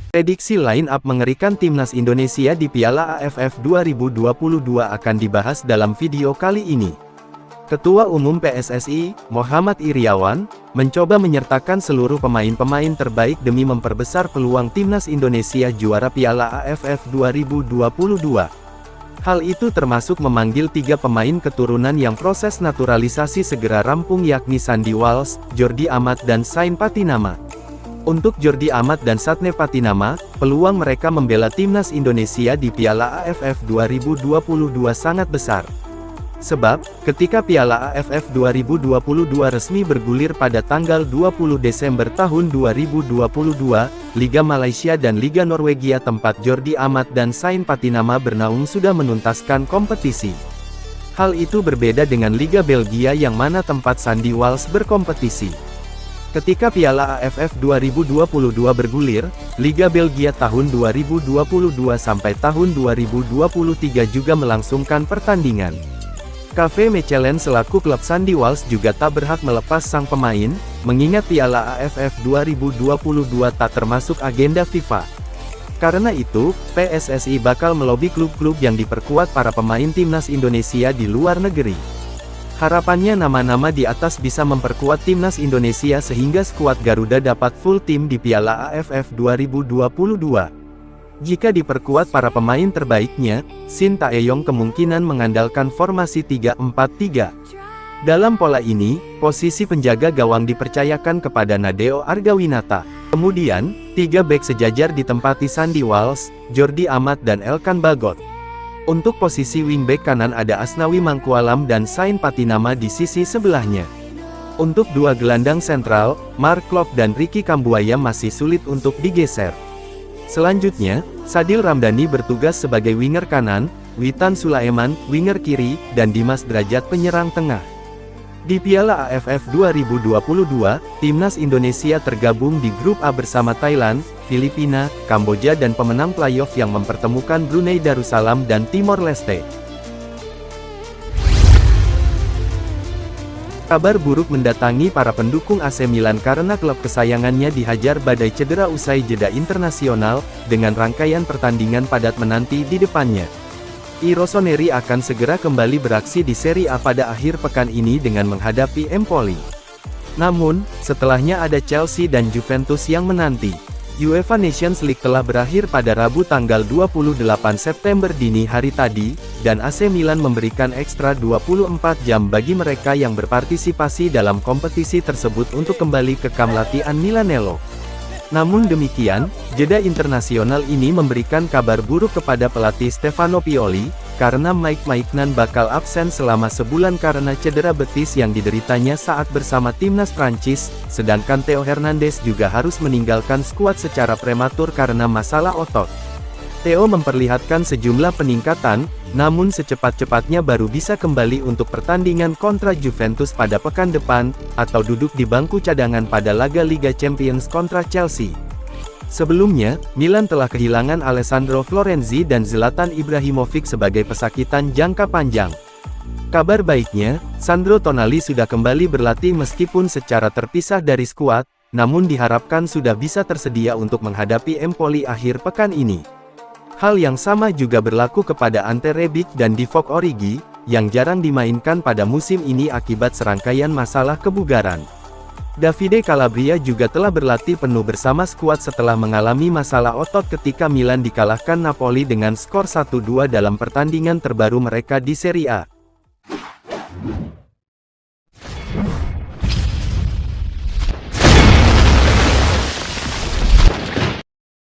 Prediksi line-up mengerikan Timnas Indonesia di Piala AFF 2022 akan dibahas dalam video kali ini. Ketua Umum PSSI, Muhammad Iryawan, mencoba menyertakan seluruh pemain-pemain terbaik demi memperbesar peluang Timnas Indonesia juara Piala AFF 2022. Hal itu termasuk memanggil 3 pemain keturunan yang proses naturalisasi segera rampung yakni Sandy Walsh, Jordi Amat dan Sain Patinama. Untuk Jordi Amat dan Satne Patinama, peluang mereka membela Timnas Indonesia di Piala AFF 2022 sangat besar. Sebab, ketika Piala AFF 2022 resmi bergulir pada tanggal 20 Desember tahun 2022, Liga Malaysia dan Liga Norwegia tempat Jordi Amat dan Sain Patinama bernaung sudah menuntaskan kompetisi. Hal itu berbeda dengan Liga Belgia yang mana tempat Sandy Walsh berkompetisi. Ketika Piala AFF 2022 bergulir, Liga Belgia tahun 2022 sampai tahun 2023 juga melangsungkan pertandingan. KV Mechelen selaku klub Sandy Walsh juga tak berhak melepas sang pemain, mengingat Piala AFF 2022 tak termasuk agenda FIFA. Karena itu, PSSI bakal melobi klub-klub yang diperkuat para pemain Timnas Indonesia di luar negeri. Harapannya nama-nama di atas bisa memperkuat Timnas Indonesia sehingga skuad Garuda dapat full tim di Piala AFF 2022. Jika diperkuat para pemain terbaiknya, Shin Taeyong kemungkinan mengandalkan formasi 3-4-3. Dalam pola ini, posisi penjaga gawang dipercayakan kepada Nadeo Argawinata. Kemudian, 3 bek sejajar ditempati Sandy Walsh, Jordi Amat dan Elkan Bagot. Untuk posisi wingback kanan ada Asnawi Mangkualam dan Sain Patinama di sisi sebelahnya. Untuk 2 gelandang sentral, Mark Klok dan Ricky Kambuaya masih sulit untuk digeser. Selanjutnya, Sadil Ramdhani bertugas sebagai winger kanan, Witan Sulaiman, winger kiri, dan Dimas Drajat penyerang tengah. Di Piala AFF 2022, Timnas Indonesia tergabung di grup A bersama Thailand, Filipina, Kamboja dan pemenang playoff yang mempertemukan Brunei Darussalam dan Timor Leste. Kabar buruk mendatangi para pendukung AC Milan karena klub kesayangannya dihajar badai cedera usai jeda internasional, dengan rangkaian pertandingan padat menanti di depannya. I Rossoneri akan segera kembali beraksi di Serie A pada akhir pekan ini dengan menghadapi Empoli. Namun, setelahnya ada Chelsea dan Juventus yang menanti. UEFA Nations League telah berakhir pada Rabu tanggal 28 September dini hari tadi, dan AC Milan memberikan ekstra 24 jam bagi mereka yang berpartisipasi dalam kompetisi tersebut untuk kembali ke kamp latihan Milanello. Namun demikian, jeda internasional ini memberikan kabar buruk kepada pelatih Stefano Pioli, karena Mike Maignan bakal absen selama sebulan karena cedera betis yang dideritanya saat bersama timnas Prancis, sedangkan Theo Hernandez juga harus meninggalkan skuad secara prematur karena masalah otot. Theo memperlihatkan sejumlah peningkatan, namun secepat-cepatnya baru bisa kembali untuk pertandingan kontra Juventus pada pekan depan, atau duduk di bangku cadangan pada laga Liga Champions kontra Chelsea. Sebelumnya, Milan telah kehilangan Alessandro Florenzi dan Zlatan Ibrahimovic sebagai pesakitan jangka panjang. Kabar baiknya, Sandro Tonali sudah kembali berlatih meskipun secara terpisah dari skuad, namun diharapkan sudah bisa tersedia untuk menghadapi Empoli akhir pekan ini. Hal yang sama juga berlaku kepada Ante Rebic dan Divock Origi, yang jarang dimainkan pada musim ini akibat serangkaian masalah kebugaran. Davide Calabria juga telah berlatih penuh bersama skuad setelah mengalami masalah otot ketika Milan dikalahkan Napoli dengan skor 1-2 dalam pertandingan terbaru mereka di Serie A.